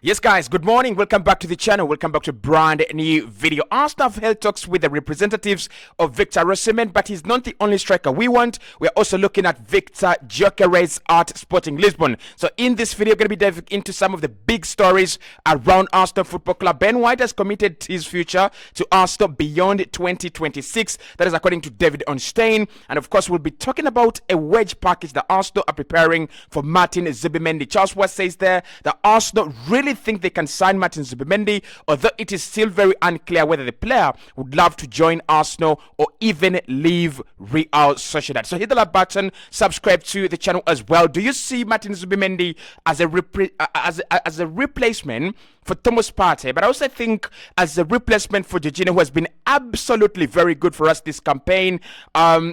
Yes, guys, good morning. Welcome back to the channel. Welcome back to a brand new video. Arsenal have held talks with the representatives of Victor Osimhen, but he's not the only striker we want. We're also looking at Victor Gyökeres at Sporting Lisbon. So in this video, we're going to be diving into some of the big stories around Arsenal Football Club. Ben White has committed his future to Arsenal beyond 2026. That is according to David Onstein. And of course, we'll be talking about a wage package that Arsenal are preparing for Martin Zubimendi. Charles Watt says there that Arsenal really think they can sign Martin Zubimendi, although it is still very unclear whether the player would love to join Arsenal or even leave Real Sociedad. So hit the like button, subscribe to the channel as well. Do you see Martin Zubimendi as a replacement for Thomas Partey? But I also think as a replacement for Jorginho, who has been absolutely very good for us this campaign.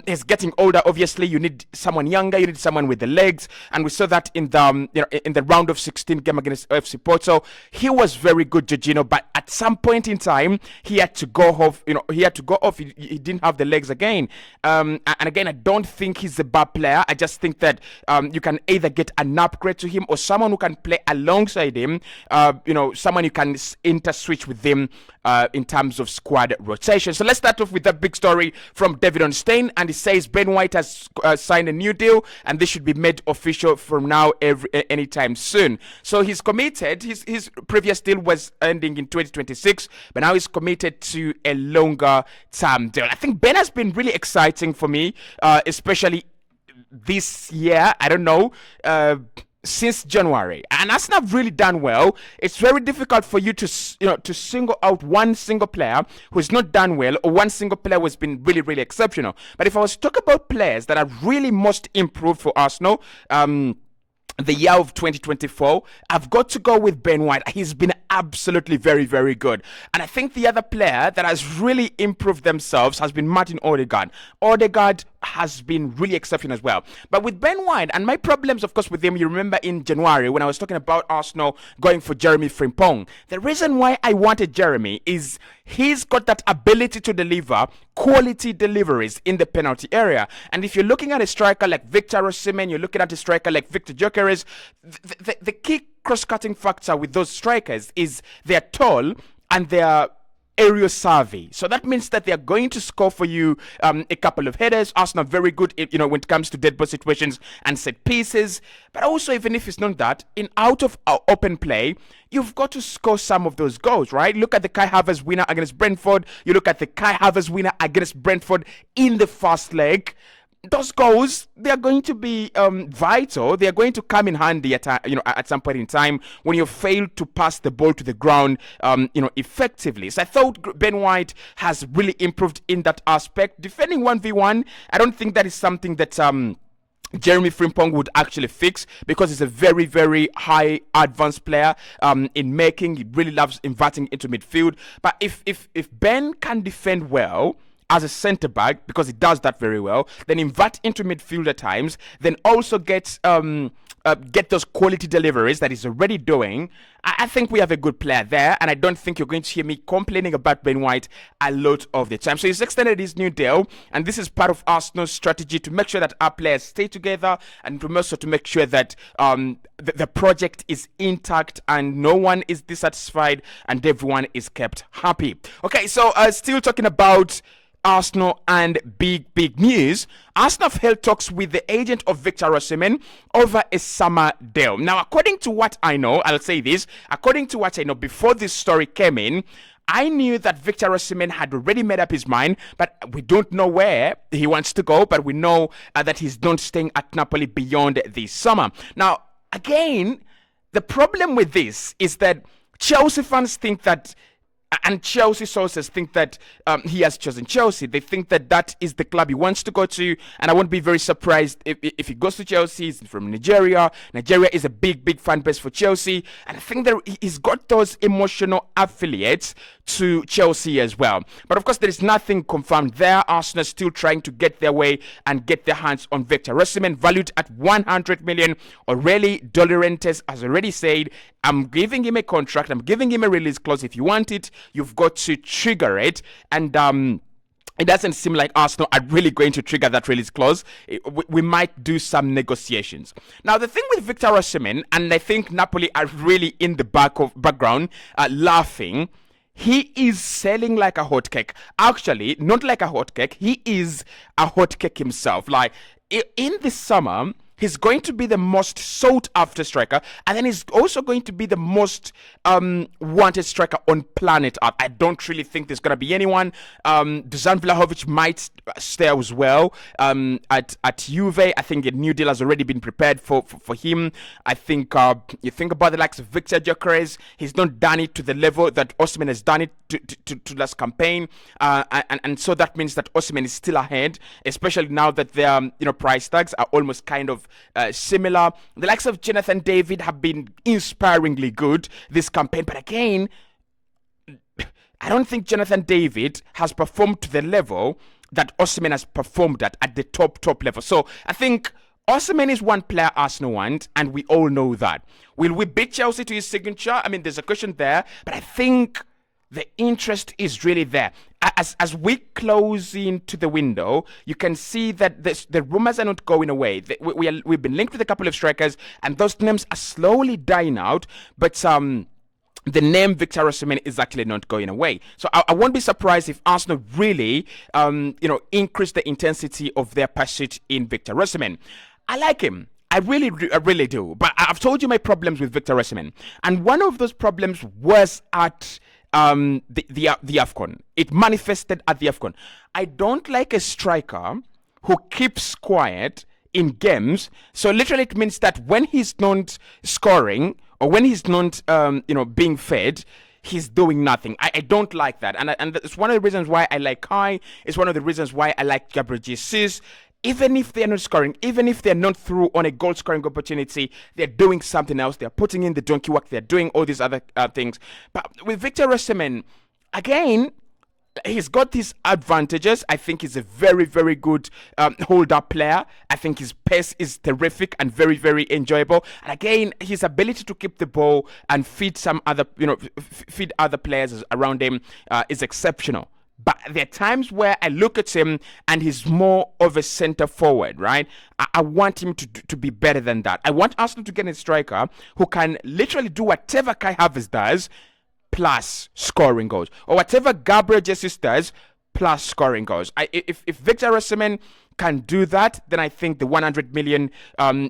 He's getting older. Obviously, you need someone younger. You need someone with the legs, and we saw that in the in the round of 16 game against FC Porto. He was very good, Jorginho, but at some point in time, he had to go off. He had to go off. He didn't have the legs again. And again, I don't think he's a bad player. I just think that you can either get an upgrade to him or someone who can play alongside him. Someone you can inter-switch with him in terms of squad rotation. So let's start off with that big story from David Onstein, and he says Ben White has signed a new deal, and this should be made official from now anytime soon. So he's committed. His previous deal was ending in 2026, but now he's committed to a longer term deal. I think Ben has been really exciting for me, especially this year. I don't know. Since January, and Arsenal have really done well. It's very difficult for you to single out one single player who's not done well, or one single player who's been really, really exceptional. But if I was to talk about players that are really most improved for Arsenal, the year of 2024, I've got to go with Ben White. He's been absolutely very, very good. And I think the other player that has really improved themselves has been Martin Odegaard. Odegaard has been really exceptional as well. But with Ben White, and my problems, of course, with him, you remember in January when I was talking about Arsenal going for Jeremy Frimpong. The reason why I wanted Jeremy is he's got that ability to deliver quality deliveries in the penalty area. And if you're looking at a striker like Victor Osimhen, you're looking at a striker like Victor Gyökeres, the key cross-cutting factor with those strikers is they're tall and they're aerial savvy. So that means that they're going to score for you a couple of headers. Arsenal very good when it comes to dead ball situations and set pieces. But also, even if it's not that, in out of open play, you've got to score some of those goals, right? Look at the Kai Havertz winner against Brentford. You look at the Kai Havertz winner against Brentford in the first leg. Those goals, they are going to be vital. They are going to come in handy at some point in time when you fail to pass the ball to the ground effectively. So I thought Ben White has really improved in that aspect. Defending 1v1, I don't think that is something that Jeremy Frimpong would actually fix, because he's a very, very high advanced player in making. He really loves inverting into midfield. But if Ben can defend well as a centre back, because he does that very well, then invert into midfield at times, then also get those quality deliveries that he's already doing, I think we have a good player there, and I don't think you're going to hear me complaining about Ben White a lot of the time. So he's extended his new deal, and this is part of Arsenal's strategy to make sure that our players stay together, and also to make sure that the project is intact and no one is dissatisfied and everyone is kept happy. Okay, so still talking about Arsenal and big news. Arsenal have held talks with the agent of Victor Osimhen over a summer deal. Now, according to what I know, I'll say this, according to what I know, before this story came in, I knew that Victor Osimhen had already made up his mind, but we don't know where he wants to go, but we know that he's not staying at Napoli beyond the summer. Now, again, the problem with this is that Chelsea fans think that, and Chelsea sources think that he has chosen Chelsea. They think that that is the club he wants to go to, and I won't be very surprised if he goes to Chelsea. He's from Nigeria. Nigeria is a big fan base for Chelsea, and I think that he's got those emotional affiliates to Chelsea as well. But of course, there is nothing confirmed there. Arsenal is still trying to get their way and get their hands on Victor Osimhen, valued at 100 million. Aureli De Laurentiis has already said, I'm giving him a contract, I'm giving him a release clause. If you want it, you've got to trigger it. And it doesn't seem like Arsenal are really going to trigger that release clause. We might do some negotiations. Now, the thing with Victor Osimhen, and I think Napoli are really in the background laughing, he is selling like a hotcake. Actually, not like a hotcake. He is a hotcake himself. Like, in the summer, he's going to be the most sought after striker, and then he's also going to be the most wanted striker on planet Earth. I don't really think there's going to be anyone. Dusan Vlahovic might stay as well at Juve. I think a new deal has already been prepared for him. I think you think about the likes of Victor Gyökeres. He's not done it to the level that Osimhen has done it to last campaign, and so that means that Osimhen is still ahead, especially now that their price tags are almost kind of similar. The likes of Jonathan David have been inspiringly good this campaign, but again, I don't think Jonathan David has performed to the level that Osimhen has performed at the top level. So I think Osimhen is one player Arsenal want, and we all know that. Will we beat Chelsea to his signature? I mean, there's a question there, but I think the interest is really there. As we close into the window, you can see that the rumors are not going away. We've been linked with a couple of strikers, and those names are slowly dying out. But the name Victor Osimhen is actually not going away. So I won't be surprised if Arsenal really, increase the intensity of their pursuit in Victor Osimhen. I like him. I really do. But I've told you my problems with Victor Osimhen, and one of those problems was at the AFCON. It manifested at the AFCON. I don't like a striker who keeps quiet in games. So literally it means that when he's not scoring or when he's not being fed, he's doing nothing. I don't like that. And it's one of the reasons why I like Kai. It's one of the reasons why I like Gabriel Jesus. Even if they're not scoring, even if they're not through on a goal-scoring opportunity, they're doing something else. They're putting in the donkey work. They're doing all these other things. But with Victor Osimhen, again, he's got these advantages. I think he's a very, very good hold-up player. I think his pace is terrific and very, very enjoyable. And again, his ability to keep the ball and feed some other, feed other players around him is exceptional. But there are times where I look at him and he's more of a center forward, right? I want him to be better than that. I want Arsenal to get a striker who can literally do whatever Kai Havertz does plus scoring goals, or whatever Gabriel Jesus does plus scoring goals. If Victor Osimhen can do that, then I think the 100 million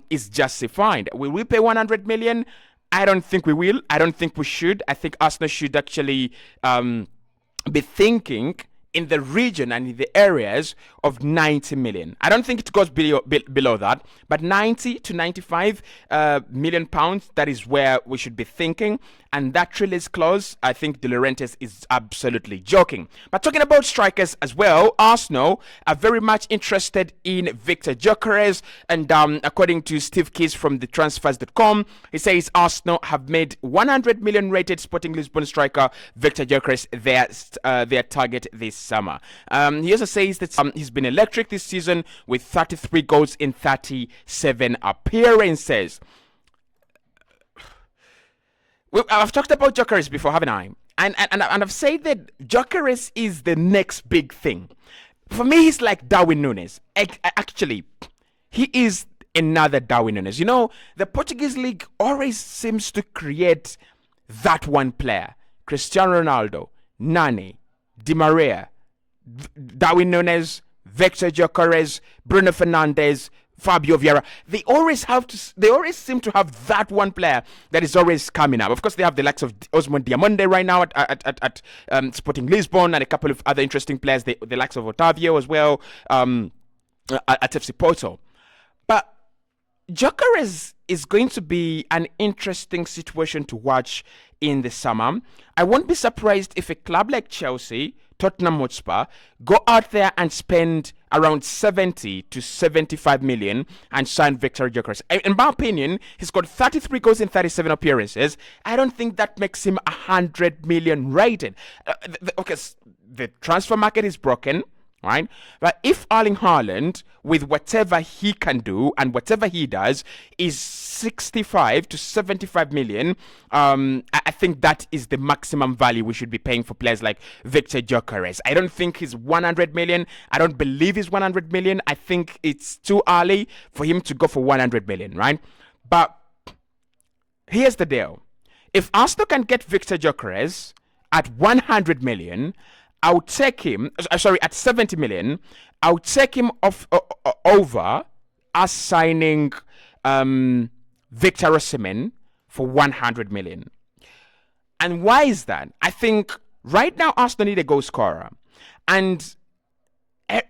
is justified. Will we pay 100 million? I don't think we will. I don't think we should. I think Arsenal should actually be thinking in the region and in the areas of 90 million. I don't think it goes below that, but 90 to 95 million pounds, that is where we should be thinking. And that release clause, I think De Laurentiis is absolutely joking. But talking about strikers as well, Arsenal are very much interested in Victor Gyökeres. And according to Steve Keys from the transfers.com, he says Arsenal have made 100 million rated Sporting Lisbon striker Victor Gyökeres their target this summer. He also says that he's been electric this season with 33 goals in 37 appearances. I've talked about Gyökeres before, haven't I? And I've said that Gyökeres is the next big thing. For me, he's like Darwin Núñez. Actually, he is another Darwin Núñez. The Portuguese league always seems to create that one player. Cristiano Ronaldo, Nani, Di Maria, Darwin Núñez, Victor Gyökeres, Bruno Fernandes, Fabio Vieira. They always seem to have that one player that is always coming up. Of course, they have the likes of Osimhen Diamonde right now at Sporting Lisbon, and a couple of other interesting players, the likes of Otavio as well at FC Porto. But Gyökeres is going to be an interesting situation to watch in the summer. I won't be surprised if a club like Chelsea, Tottenham Hotspur, go out there and spend around 70 to 75 million and sign Victor Gyökeres. In my opinion, he's got 33 goals in 37 appearances. I don't think that makes him 100 million rated. The transfer market is broken. right? But if Erling Haaland, with whatever he can do and whatever he does, is 65 to 75 million, I think that is the maximum value we should be paying for players like Victor Gyökeres. I don't think he's 100 million. I don't believe he's 100 million. I think it's too early for him to go for 100 million, right? But here's the deal. If Arsenal can get Victor Gyökeres at 100 million, I'll take him, at 70 million, I'll take him over us signing Victor Osimhen for 100 million. And why is that? I think right now Arsenal need a goal scorer. And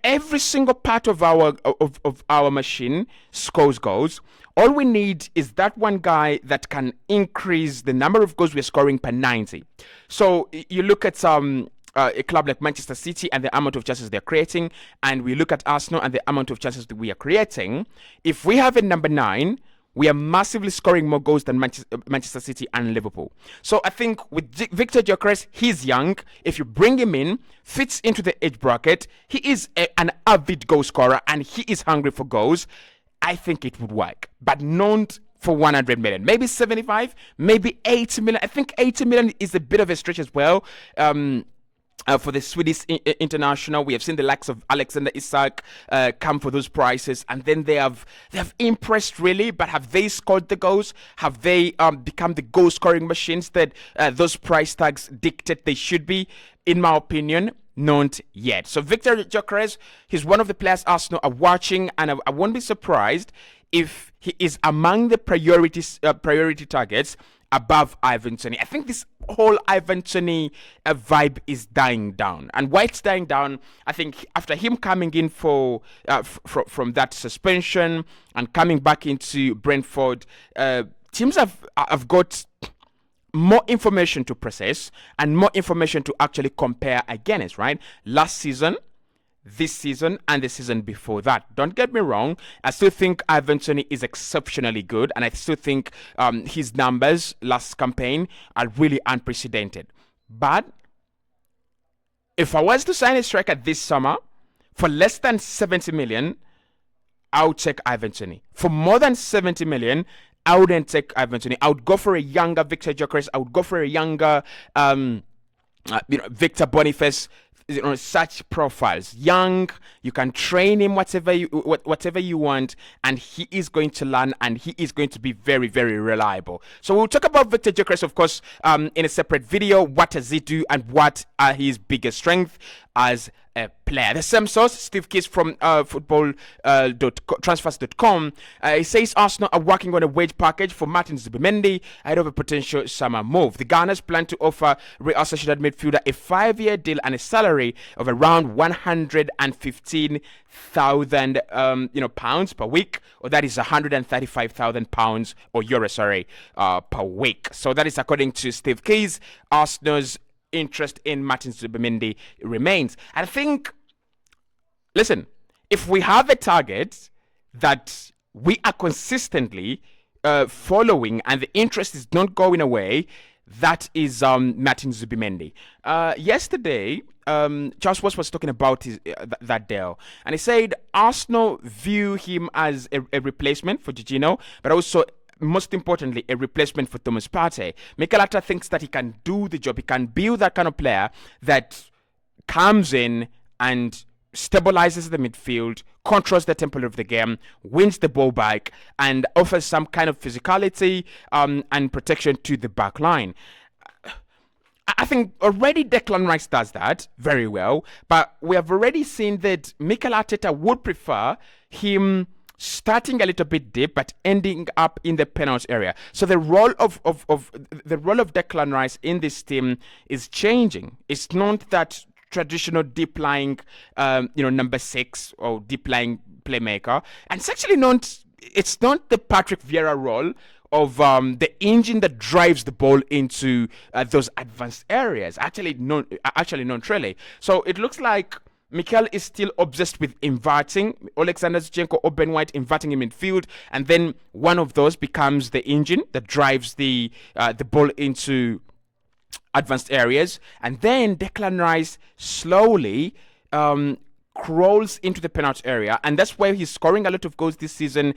every single part of our machine scores goals. All we need is that one guy that can increase the number of goals we're scoring per 90. So you look at a club like Manchester City and the amount of chances they're creating, and we look at Arsenal and the amount of chances that we are creating. If we have a number 9, we are massively scoring more goals than Manchester City and Liverpool. So I think with Victor Gyökeres, he's young. If you bring him in, fits into the age bracket, he is an avid goal scorer and he is hungry for goals, I think it would work. But not for 100 million. Maybe 75, maybe 80 million. I think 80 million is a bit of a stretch as well. For the Swedish international, we have seen the likes of Alexander Isak come for those prices, and then they have impressed really. But have they scored the goals? Have they become the goal scoring machines that those price tags dictate they should be? In my opinion, not yet. So Victor Gyökeres, he's one of the players Arsenal are watching, and I won't be surprised if he is among the priority targets above Ivan Toney. I think this whole Ivan Toney vibe is dying down. And why it's dying down, I think after him coming in from that suspension and coming back into Brentford, teams have got more information to process and more information to actually compare against, right? Last season, this season, and the season before that. Don't get me wrong, I still think Ivan Toney is exceptionally good, and I still think his numbers last campaign are really unprecedented. But if I was to sign a striker this summer for less than 70 million, I would take Ivan Toney. For more than 70 million, I wouldn't take Ivan Toney. I would go for a younger Victor Gyökeres. I would go for a younger Victor Boniface. Such profiles, young, you can train him whatever you want, and he is going to learn, and he is going to be very, very reliable. So we'll talk about Victor Gyökeres, of course, in a separate video. What does he do, and what are his biggest strengths as a player? The same source, Steve Keys from transfers.com, he says Arsenal are working on a wage package for Martin Zubimendi ahead of a potential summer move. The Gunners plan to offer Real Sociedad midfielder a 5-year deal and a salary of around 115,000 pounds per week, or that is 135,000 pounds or euros, per week. So that is according to Steve Keys. Arsenal's interest in Martin Zubimendi remains. And I think, listen, if we have a target that we are consistently following and the interest is not going away, that is Martin Zubimendi. Yesterday, Charles Watts was talking about that deal, and he said Arsenal view him as a replacement for Jorginho, but also, most importantly, a replacement for Thomas Partey. Mikel Arteta thinks that he can do the job. He can build that kind of player that comes in and stabilizes the midfield, controls the tempo of the game, wins the ball back, and offers some kind of physicality and protection to the back line. I think already Declan Rice does that very well, but we have already seen that Mikel Arteta would prefer him starting a little bit deep but ending up in the penalty area. So the role of Declan Rice in this team is changing. It's not that traditional deep lying number 6 or deep lying playmaker, and it's not the Patrick Vieira role of the engine that drives the ball into those advanced areas. Actually not really. So it looks like Mikel is still obsessed with inverting Alexander Zinchenko or Ben White, inverting in midfield, and then one of those becomes the engine that drives the ball into advanced areas, and then Declan Rice slowly crawls into the penalty area, and that's why he's scoring a lot of goals this season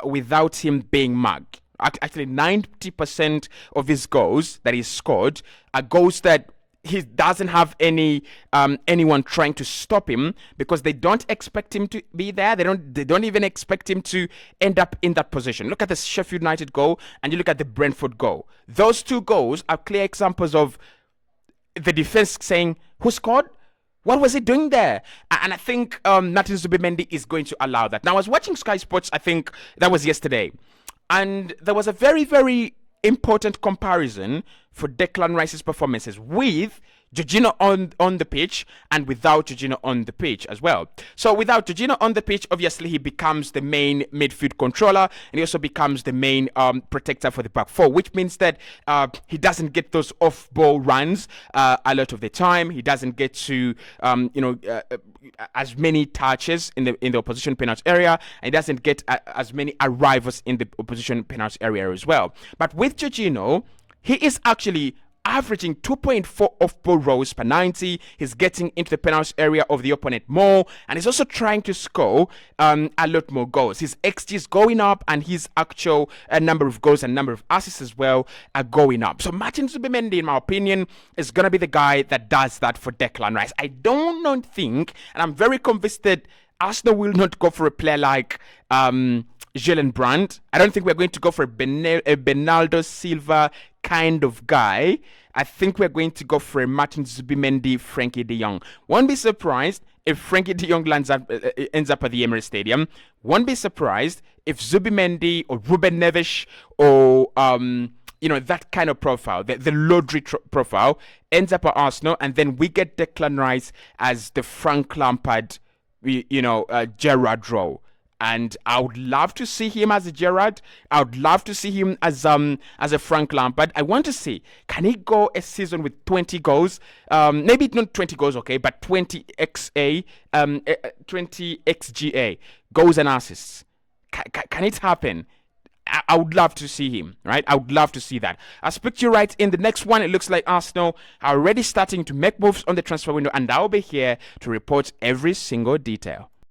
without him being mugged. Actually, 90% of his goals that he's scored are goals that he doesn't have anyone trying to stop him, because they don't expect him to be there. They don't even expect him to end up in that position. Look at the Sheffield United goal and you look at the Brentford goal. Those two goals are clear examples of the defense saying, who scored? What was he doing there? And I think Martin Zubimendi is going to allow that. Now, I was watching Sky Sports, I think that was yesterday, and there was a very, very important comparison for Declan Rice's performances with Jorginho on the pitch and without Jorginho on the pitch as well. So without Jorginho on the pitch, obviously he becomes the main midfield controller, and he also becomes the main protector for the back four, which means that he doesn't get those off-ball runs a lot of the time. He doesn't get to as many touches in the opposition penalty area, and he doesn't get as many arrivals in the opposition penalty area as well. But with Jorginho, he is actually averaging 2.4 off-ball rolls per 90. He's getting into the penalty area of the opponent more, and he's also trying to score a lot more goals. His XG is going up, and his actual number of goals and number of assists as well are going up. So Martin Zubimendi, in my opinion, is going to be the guy that does that for Declan Rice. I don't think, and I'm very convinced that Arsenal will not go for a player like Jalen Brandt. I don't think we're going to go for a Bernardo Silva kind of guy. I think we're going to go for a Martin Zubimendi, Frankie de Jong. Won't be surprised if Frankie de Jong ends up at the Emirates Stadium. Won't be surprised if Zubimendi or Ruben Neves or that kind of profile, the Lodri profile, ends up at Arsenal, and then we get Declan Rice as the Frank Lampard, Gerrard role. And I would love to see him as a Gerrard. I would love to see him as a Frank Lampard. I want to see, can he go a season with 20 goals? Maybe not 20 goals, okay, but 20 XGA, goals and assists. Can it happen? I would love to see him, right? I would love to see that. I'll speak to you right in the next one. It looks like Arsenal are already starting to make moves on the transfer window, and I'll be here to report every single detail.